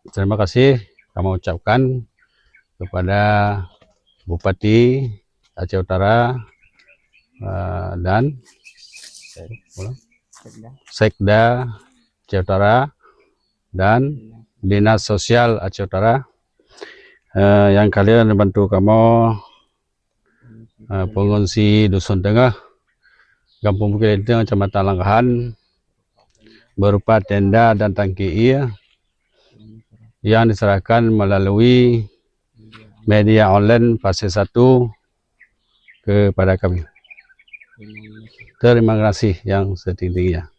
terima kasih kami ucapkan kepada Bupati Aceh Utara dan Sekda Aceh Utara dan Dinas Sosial Aceh Utara yang kalian membantu kamu pengungsi Dusun Tengah, Kampung Bukit Lintang, Kecamatan Langkahan, berupa tenda dan tangki air yang diserahkan melalui media online fase 1 kepada kami. Terima kasih yang setinggi-tingginya.